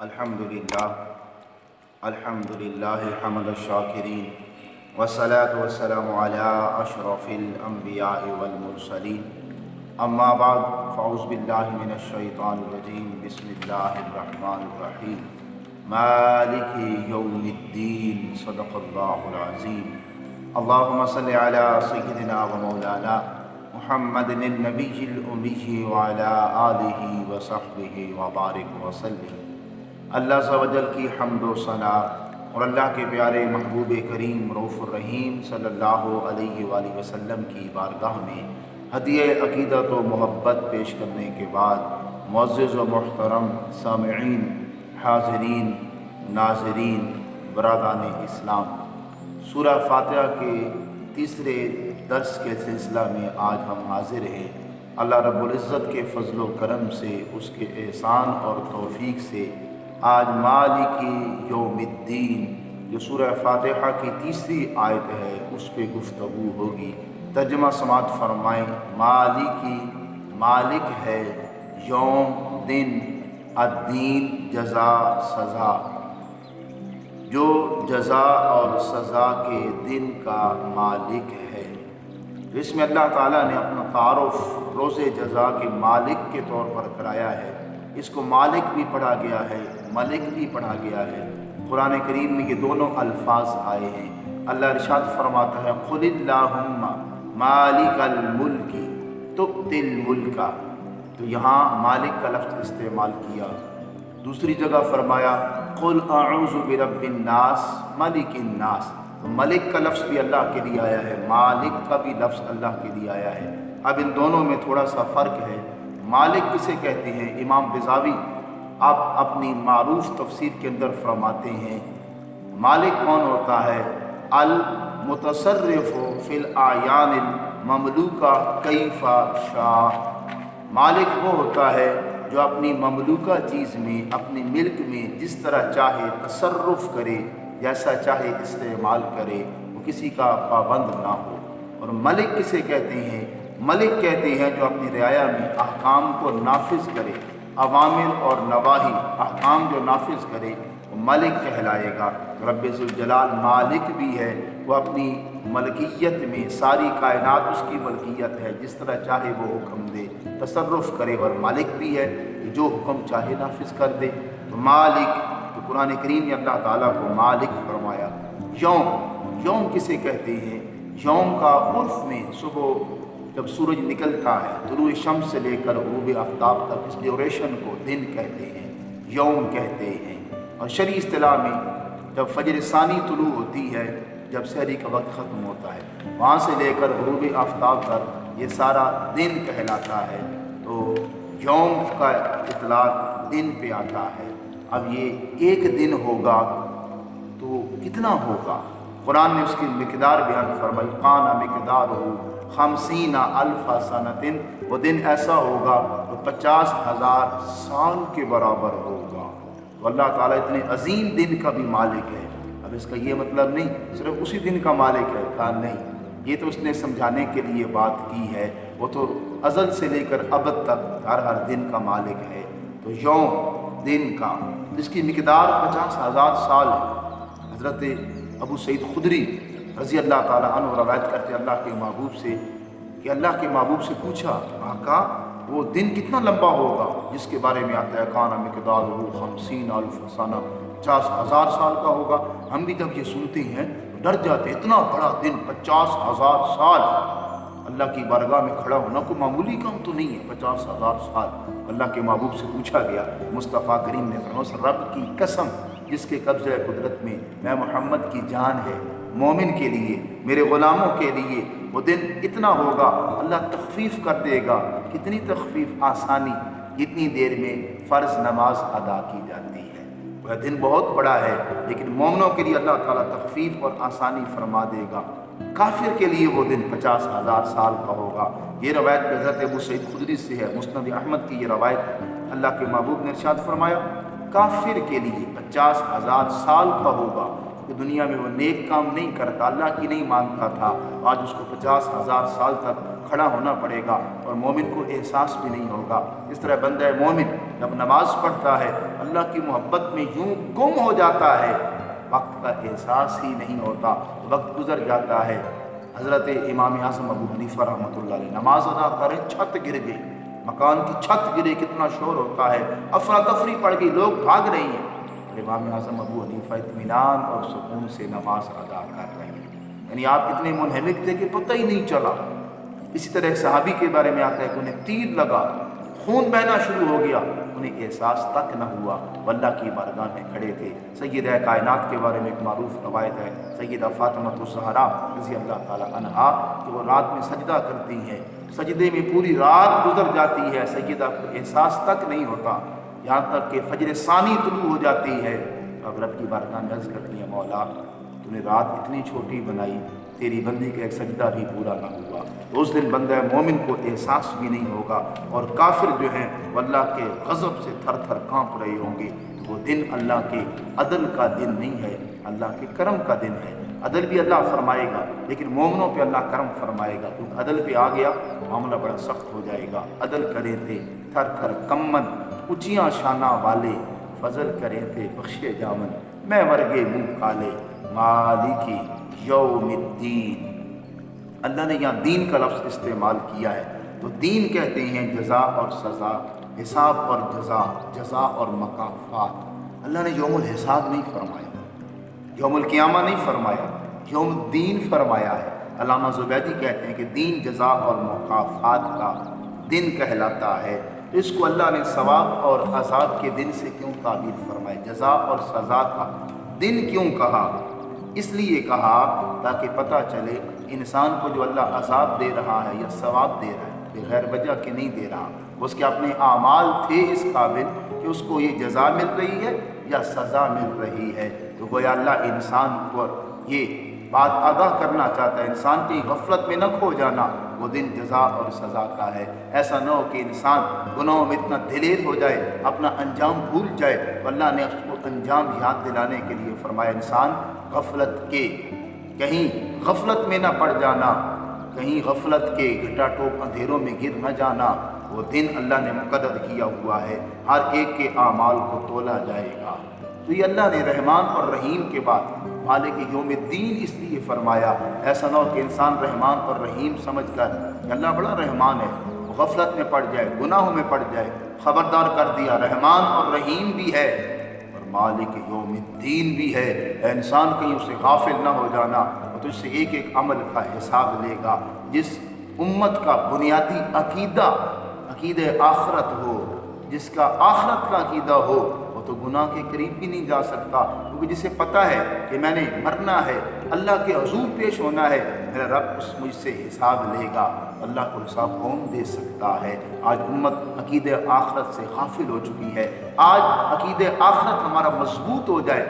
الحمدللہ حمد الشاکرین والصلاة والسلام علی اشرف الانبیاء والمرسلین اما بعد فاعوذ باللہ من الشیطان الرجیم بسم اللہ الرحمن الرحیم مالک یوم الدین صدق اللہ العظیم اللہم صلی علی سیدنا و مولانا محمد النبی الامی وعلی آلہ وصحبہ وبارک وسلم۔ اللہ عز و جل کی حمد و ثنا اور اللہ کے پیارے محبوب کریم رؤوف الرحیم صلی اللہ علیہ وآلہ وسلم کی بارگاہ میں ہدیہ عقیدت و محبت پیش کرنے کے بعد معزز و محترم سامعین، حاضرین، ناظرین، برادران اسلام، سورہ فاتحہ کے تیسرے درس کے سلسلہ میں آج ہم حاضر ہیں۔ اللہ رب العزت کے فضل و کرم سے، اس کے احسان اور توفیق سے آج مالک یوم الدین جو سورہ فاتحہ کی تیسری آیت ہے اس پہ گفتگو ہوگی۔ ترجمہ سماعت فرمائیں۔ مالک ہے یوم دن، الدین جزا سزا، جو جزا اور سزا کے دن کا مالک ہے۔ اس میں اللہ تعالیٰ نے اپنا تعارف روز جزا کے مالک کے طور پر کرایا ہے۔ اس کو مالک بھی پڑھا گیا ہے، ملک بھی پڑھا گیا ہے۔ قرآن کریم میں یہ دونوں الفاظ آئے ہیں۔ اللہ ارشاد فرماتا ہے قل اللہم مالک الملک تؤتی الملک، تو یہاں مالک کا لفظ استعمال کیا۔ دوسری جگہ فرمایا قل اعوذ برب الناس ملک الناس، تو ملک کا لفظ بھی اللہ کے لیے آیا ہے، مالک کا بھی لفظ اللہ کے لیے آیا ہے۔ اب ان دونوں میں تھوڑا سا فرق ہے۔ مالک کسے کہتے ہیں؟ امام بزاوی آپ اپنی معروف تفسیر کے اندر فرماتے ہیں مالک کون ہوتا ہے؟ المتصرف فی الاعیان المملوکہ کیف شاء، مالک وہ ہوتا ہے جو اپنی مملوکہ چیز میں، اپنی ملک میں جس طرح چاہے تصرف کرے، جیسا چاہے استعمال کرے، وہ کسی کا پابند نہ ہو۔ اور ملک کسے کہتے ہیں؟ ملک کہتے ہیں جو اپنی رعایا میں احکام کو نافذ کرے، اوامر اور نواہی احکام جو نافذ کرے وہ ملک کہلائے گا۔ رب ذوالجلال مالک بھی ہے، وہ اپنی ملکیت میں ساری کائنات اس کی ملکیت ہے، جس طرح چاہے وہ حکم دے، تصرف کرے، اور مالک بھی ہے کہ جو حکم چاہے نافذ کر دے۔ تو مالک، تو قرآن کریم نے اللہ تعالیٰ کو مالک فرمایا۔ یوم کسے کہتے ہیں؟ یوم کا عرف میں صبح جب سورج نکلتا ہے طلوع شمس سے لے کر غروب آفتاب تک، اس ڈیوریشن کو دن کہتے ہیں، یوم کہتے ہیں۔ اور شرعی اصطلاح میں جب فجر ثانی طلوع ہوتی ہے، جب سحری کا وقت ختم ہوتا ہے، وہاں سے لے کر غروب آفتاب تک یہ سارا دن کہلاتا ہے۔ تو یوم کا اطلاق دن پہ آتا ہے۔ اب یہ ایک دن ہوگا تو کتنا ہوگا؟ قرآن نے اس کی مقدار بیان فرمائی، قان مقدارہ 50,000 سنۃ، وہ دن ایسا ہوگا تو 50,000 سال کے برابر ہوگا۔ تو اللہ تعالیٰ اتنے عظیم دن کا بھی مالک ہے۔ اب اس کا یہ مطلب نہیں صرف اسی دن کا مالک ہے، کہا نہیں، یہ تو اس نے سمجھانے کے لیے بات کی ہے، وہ تو ازل سے لے کر ابد تک ہر دن کا مالک ہے۔ تو یوم دن کا جس کی مقدار 50,000 سال ہے۔ حضرت ابو سعید خدری رضی اللہ تعالیٰ عنہ روایت کرتے اللہ کے محبوب سے کہ اللہ کے محبوب سے پوچھا، آقا وہ دن کتنا لمبا ہوگا جس کے بارے میں آتا ہے کان مقدارہ 50,000 سنہ، 50,000 سال کا ہوگا۔ ہم بھی جب یہ سنتے ہیں تو ڈر جاتے، اتنا بڑا دن 50,000 سال، اللہ کی بارگاہ میں کھڑا ہونا کوئی معمولی کام تو نہیں ہے۔ 50,000 سال اللہ کے محبوب سے پوچھا گیا، مصطفیٰ کریم نے فرمایا رب کی قسم جس کے قبضہ قدرت میں محمد کی جان ہے، مومن کے لیے، میرے غلاموں کے لیے وہ دن اتنا ہوگا، اللہ تخفیف کر دے گا۔ کتنی تخفیف؟ آسانی، جتنی دیر میں فرض نماز ادا کی جاتی ہے۔ وہ دن بہت بڑا ہے لیکن مومنوں کے لیے اللہ تعالیٰ تخفیف اور آسانی فرما دے گا۔ کافر کے لیے وہ دن 50,000 سال کا ہوگا۔ یہ روایت حضرت ابو سعید خدری سے ہے، مسند احمد کی یہ روایت ہے۔ اللہ کے محبوب نے ارشاد فرمایا کافر کے لیے 50,000 سال کا ہوگا، کہ دنیا میں وہ نیک کام نہیں کرتا، اللہ کی نہیں مانتا تھا، آج اس کو 50,000 سال تک کھڑا ہونا پڑے گا اور مومن کو احساس بھی نہیں ہوگا۔ اس طرح بندہ مومن جب نماز پڑھتا ہے اللہ کی محبت میں یوں گم ہو جاتا ہے، وقت کا احساس ہی نہیں ہوتا، وقت گزر جاتا ہے۔ حضرت امام اعظم ابو حنیفہ رحمۃ اللہ علیہ نماز ادا کریں، چھت گر گئی، مکان کی چھت گرے، کتنا شور ہوتا ہے، افراتفری پڑ گئی، لوگ بھاگ رہی ہیں، اور امام اعظم ابو حنیفہ اطمینان اور سکون سے نماز ادا کر رہے ہیں، یعنی آپ اتنے منہمک تھے کہ پتہ ہی نہیں چلا۔ اسی طرح ایک صحابی کے بارے میں آتا ہے کہ انہیں تیر لگا، خون بہنا شروع ہو گیا، انہیں احساس تک نہ ہوا، وہ اللہ کی بارگاہ میں کھڑے تھے۔ سیدہ کائنات کے بارے میں ایک معروف روایت ہے، سیدہ فاطمہ الزہرا رضی اللہ تعالی عنہا، کہ وہ رات میں سجدہ کرتی ہیں، سجدے میں پوری رات گزر جاتی ہے، سیدہ کو احساس تک نہیں ہوتا، یہاں تک کہ فجر ثانی طلوع ہو جاتی ہے، اب رب کی بارگاہ میں عرض کرتی ہیں، مولا تو نے رات اتنی چھوٹی بنائی، تیری بندی کا ایک سجدہ بھی پورا نہ ہوا۔ تو اس دن بندہ مومن کو احساس بھی نہیں ہوگا، اور کافر جو ہیں وہ اللہ کے غضب سے تھر تھر کانپ رہے ہوں گے۔ وہ دن اللہ کے عدل کا دن نہیں ہے، اللہ کے کرم کا دن ہے۔ عدل بھی اللہ فرمائے گا، لیکن مومنوں پہ اللہ کرم فرمائے گا، کیونکہ عدل پہ آ گیا معاملہ بڑا سخت ہو جائے گا۔ عدل کرے تھے تھر تھر کمن، اونچیاں شانہ والے، فضل کرے تھے بخشے جامن، میں ورگے منہ کالے، مالکی یوم الدین۔ اللہ نے یہاں دین کا لفظ استعمال کیا ہے، تو دین کہتے ہیں جزا اور سزا، حساب اور جزا، جزا اور مکافات۔ اللہ نے یوم الحساب نہیں فرمایا، یوم القیامہ نہیں فرمایا، یوم الدین فرمایا ہے۔ علامہ زبیدی کہتے ہیں کہ دین جزا اور مکافات کا دن کہلاتا ہے، تو اس کو اللہ نے ثواب اور عذاب کے دن سے کیوں تعبیر فرمایا، جزا اور سزا کا دن کیوں کہا؟ اس لیے کہا تاکہ پتہ چلے انسان کو جو اللہ عذاب دے رہا ہے یا ثواب دے رہا ہے بغیر وجہ کے نہیں دے رہا، اس کے اپنے اعمال تھے اس قابل کہ اس کو یہ جزا مل رہی ہے یا سزا مل رہی ہے۔ تو گویا اللہ انسان کو یہ بات آگاہ کرنا چاہتا ہے، انسان کی غفلت میں نہ کھو جانا، وہ دن جزا اور سزا کا ہے۔ ایسا نہ ہو کہ انسان گناہوں میں اتنا دلیر ہو جائے، اپنا انجام بھول جائے، تو اللہ نے اس کو انجام یاد دلانے کے لیے فرمایا انسان غفلت کے، کہیں غفلت میں نہ پڑ جانا، کہیں غفلت کے گھٹا ٹوپ اندھیروں میں گر نہ جانا۔ وہ دن اللہ نے مقرر کیا ہوا ہے، ہر ایک کے اعمال کو تولا جائے گا۔ تو یہ اللہ نے رحمان اور رحیم کے بعد مالک یوم الدین اس لیے فرمایا، ایسا نہ ہو کہ انسان رحمان اور رحیم سمجھ کر کہ اللہ بڑا رحمان ہے، وہ غفلت میں پڑ جائے، گناہوں میں پڑ جائے۔ خبردار کر دیا رحمان اور رحیم بھی ہے اور مالک یوم الدین بھی ہے، اے انسان کہیں اسے غافل نہ ہو جانا، وہ تجھ سے ایک ایک عمل کا حساب لے گا۔ جس امت کا بنیادی عقیدہ آخرت ہو، جس کا آخرت کا عقیدہ ہو، وہ تو گناہ کے قریب بھی نہیں جا سکتا، کیونکہ جسے پتہ ہے کہ میں نے مرنا ہے، اللہ کے حضور پیش ہونا ہے، میرا رب اس مجھ سے حساب لے گا۔ اللہ کو حساب کون دے سکتا ہے؟ آج امت عقیدہ آخرت سے غافل ہو چکی ہے۔ آج عقیدہ آخرت ہمارا مضبوط ہو جائے،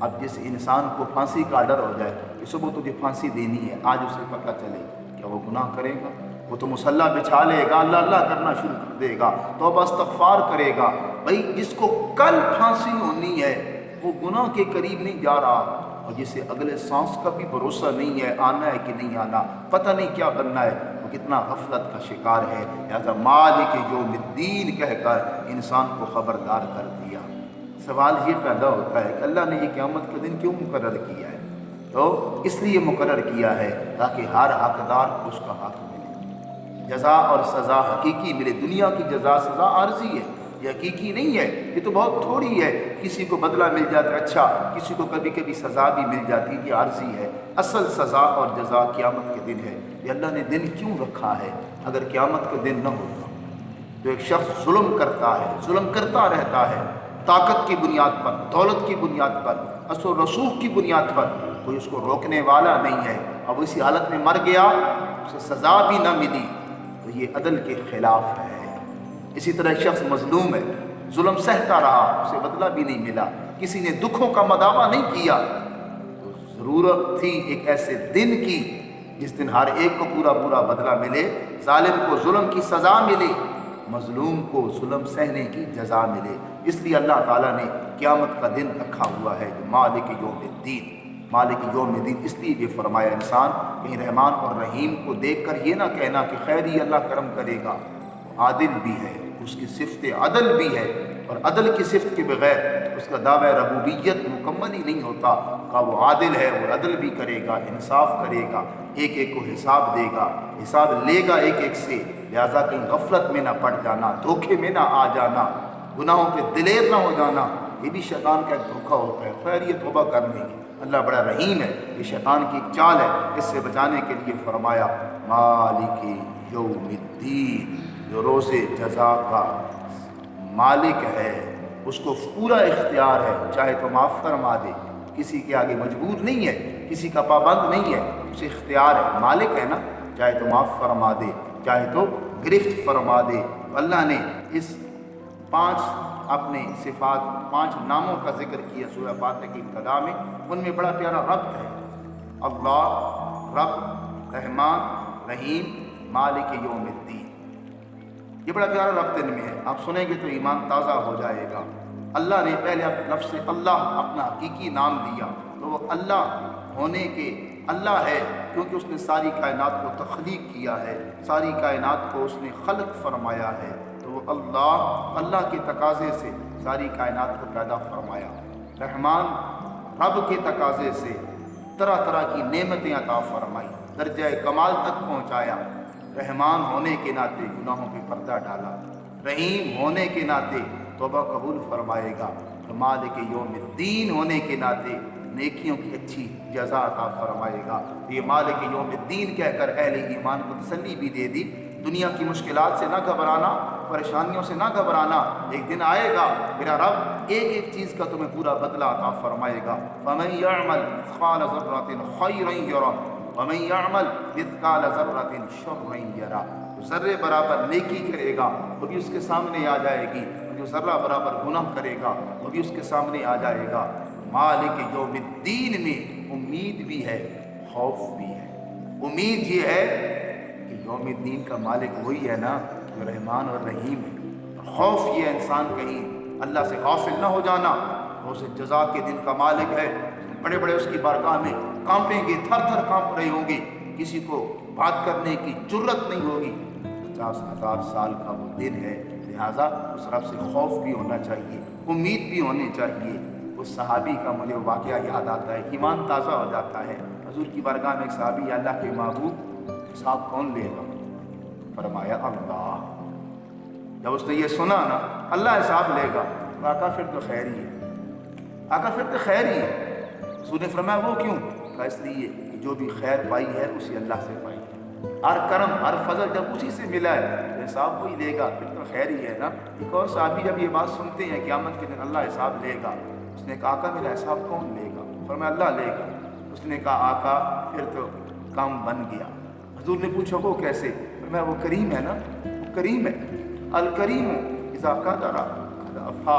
اب جس انسان کو پھانسی کا ڈر ہو جائے کہ صبح تجھے پھانسی دینی ہے، آج اسے پتہ چلے کیا وہ گناہ کرے گا؟ وہ تو مصلی بچھا لے گا، اللہ اللہ کرنا شروع کر دے گا، توبہ استغفار کرے گا۔ بھائی جس کو کل پھانسی ہونی ہے وہ گناہ کے قریب نہیں جا رہا، اور جسے اگلے سانس کا بھی بھروسہ نہیں ہے، آنا ہے کہ نہیں آنا، پتہ نہیں کیا بننا ہے، وہ کتنا غفلت کا شکار ہے۔ لہذا مالک یوم الدین کہہ کر انسان کو خبردار کر دیا۔ سوال یہ پیدا ہوتا ہے کہ اللہ نے یہ قیامت کا دن کیوں مقرر کیا ہے؟ تو اس لیے مقرر کیا ہے تاکہ ہر حقدار کو اس کا حق ملے، جزا اور سزا حقیقی ملے۔ دنیا کی جزا سزا عارضی ہے، یہ حقیقی نہیں ہے، یہ تو بہت تھوڑی ہے، کسی کو بدلہ مل جاتا ہے اچھا، کسی کو کبھی کبھی سزا بھی مل جاتی ہے، یہ عارضی ہے۔ اصل سزا اور جزا قیامت کے دن ہے۔ یہ اللہ نے دن کیوں رکھا ہے؟ اگر قیامت کا دن نہ ہوتا تو ایک شخص ظلم کرتا ہے، ظلم کرتا رہتا ہے، طاقت کی بنیاد پر، دولت کی بنیاد پر، اثر و رسوخ کی بنیاد پر، کوئی اس کو روکنے والا نہیں ہے، اب اسی حالت میں مر گیا، اسے سزا بھی نہ ملی، تو یہ عدل کے خلاف ہے۔ اسی طرح ایک شخص مظلوم ہے، ظلم سہتا رہا، اسے بدلہ بھی نہیں ملا، کسی نے دکھوں کا مداوع نہیں کیا، تو ضرورت تھی ایک ایسے دن کی جس دن ہر ایک کو پورا پورا بدلہ ملے، ظالم کو ظلم کی سزا ملے، مظلوم کو ظلم سہنے کی جزا ملے۔ اس لیے اللہ تعالیٰ نے قیامت کا دن رکھا ہوا ہے جو مالک یوم الدین، مالک یوم الدین، اس لیے یہ فرمایا انسان کہیں رحمان اور رحیم کو دیکھ کر یہ نہ کہنا کہ خیر ہی اللہ کرم کرے گا، وہ عادل بھی ہے، اس کی صفت عدل بھی ہے، اور عدل کی صفت کے بغیر اس کا دعوی ربوبیت مکمل ہی نہیں ہوتا۔ کہ وہ عادل ہے، وہ عدل بھی کرے گا، انصاف کرے گا، ایک ایک کو حساب دے گا، حساب لے گا ایک ایک سے، لہٰذا کہیں غفلت میں نہ پڑ جانا، دھوکے میں نہ آ جانا، گناہوں پہ دلیر نہ ہو جانا، یہ بھی شیطان کا ایک دھوکہ ہوتا ہے۔ خیر یہ توبہ کر لیں گے، اللہ بڑا رحیم ہے، یہ شیطان کی ایک چال ہے، اس سے بچانے کے لیے فرمایا مالک یوم الدین، جو روز جزا کا مالک ہے، اس کو پورا اختیار ہے، چاہے تو معاف فرما دے، کسی کے آگے مجبور نہیں ہے، کسی کا پابند نہیں ہے، اسے اختیار ہے، مالک ہے نا، چاہے تو معاف فرما دے، چاہے تو گرفت فرما دے۔ اللہ نے اس 5 اپنے صفات، 5 ناموں کا ذکر کیا سورہ فاتحہ کی ابتدا میں، ان میں بڑا پیارا ربط ہے، اللہ، رب، رحمان، رحیم، مالک یوم الدین، یہ بڑا پیارا ربط ان میں ہے، آپ سنیں گے تو ایمان تازہ ہو جائے گا۔ اللہ نے پہلے لفظ اللہ اپنا حقیقی نام لیا، تو وہ اللہ ہونے کے اللہ ہے کیونکہ اس نے ساری کائنات کو تخلیق کیا ہے، ساری کائنات کو اس نے خلق فرمایا ہے، تو وہ اللہ کے تقاضے سے ساری کائنات کو پیدا فرمایا۔ رحمان، رب کے تقاضے سے طرح طرح کی نعمتیں عطا فرمائی، درجہ کمال تک پہنچایا۔ رحمان ہونے کے ناطے گناہوں پہ پردہ ڈالا، رحیم ہونے کے ناطے توبہ قبول فرمائے گا، تو مالک یوم الدین ہونے کے ناطے نیکیوں کی اچھی جزا عطا فرمائے گا۔ یہ مالک یوم الدین کہہ کر اہل ایمان کو تسلی بھی دے دی، دنیا کی مشکلات سے نہ گھبرانا، پریشانیوں سے نہ گھبرانا، ایک دن آئے گا میرا رب ایک ایک چیز کا تمہیں پورا بدلہ عطا فرمائے گا۔ فَمَن يَعْمَلْ مِثْقَالَ ذَرَّةٍ خَيْرًا يَرَهُ وَمَن يَعْمَلْ مِثْقَالَ ذَرَّةٍ شَرًّا يَرَهُ، ذرے برابر نیکی کرے گا وہ بھی اس کے سامنے آ جائے گی، جو ذرہ برابر گناہ کرے گا وہ بھی اس کے سامنے آ جائے گا۔ مالک یوم الدین میں امید بھی ہے، خوف بھی ہے۔ امید یہ ہے کہ یوم الدین کا مالک وہی ہے نا جو رحمان اور رحیم ہے، خوف یہ انسان کہیں اللہ سے غافل نہ ہو جانا، روز جزا کے دن کا مالک ہے، بڑے بڑے اس کی بارگاہ میں کانپیں گے، تھر تھر کانپ رہے ہوں گے، کسی کو بات کرنے کی جرت نہیں ہوگی۔ 50,000 سال کا وہ دن ہے، لہٰذا اس رب سے خوف بھی ہونا چاہیے، امید بھی ہونی چاہیے۔ اس صحابی کا مجھے واقعہ یاد آتا ہے، ایمان تازہ ہو جاتا ہے۔ حضور کی بارگاہ میں ایک صحابی، اللہ کے محبوب حساب کون لے گا؟ فرمایا اللہ۔ جب اس نے یہ سنا نا اللہ حساب لے گا، آقا پھر تو خیر ہی ہے، آقا پھر تو خیر ہی ہے۔ حضور نے فرمایا وہ کیوں؟ کہا اس لیے کہ جو بھی خیر پائی ہے اسی اللہ سے پائی ہے، ہر کرم ہر فضل جب اسی سے ملا ہے تو حساب وہی لے گا، پھر تو خیر ہی ہے نا۔ ایک اور صحابی جب یہ بات سنتے ہیں قیامت کے دن اللہ حساب لے گا، اس نے کہا آقا میرا حساب کون لے گا؟ فرمایا اللہ لے گا۔ اس نے کہا آقا پھر تو کام بن گیا۔ حضور نے پوچھا وہ کیسے؟ فرمایا وہ کریم ہے نا، وہ کریم ہے، الکریم اذا قدر قد افا،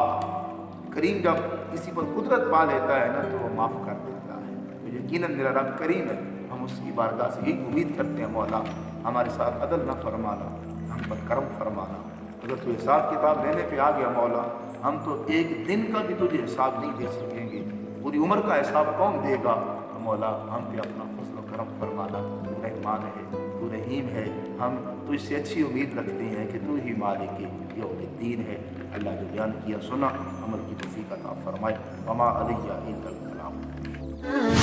کریم جب کسی پر قدرت پا لیتا ہے نا تو وہ معاف کر دیتا ہے۔ تو یقیناً میرا رب کریم ہے، ہم اس کی بارگاہ سے یہی امید کرتے ہیں مولا ہمارے ساتھ عدل نہ فرمانا، ہم پر کرم فرمانا۔ اگر تو حساب کتاب لینے پہ آ گیا مولا، ہم تو ایک دن کا بھی تجھے حساب نہیں دے سکیں گے، پوری عمر کا حساب کون دے گا؟ تو مولا ہم پہ اپنا فضل و کرم فرمانا، تو رحمان ہے، تو رحیم ہے، ہم تو اس سے اچھی امید رکھتے ہیں کہ تو ہی مالک یوم الدین ہے۔ اللہ جو بیان کیا سنا عمل کی توفیق عطا فرمائے۔ وما علیہ الا البلاغ۔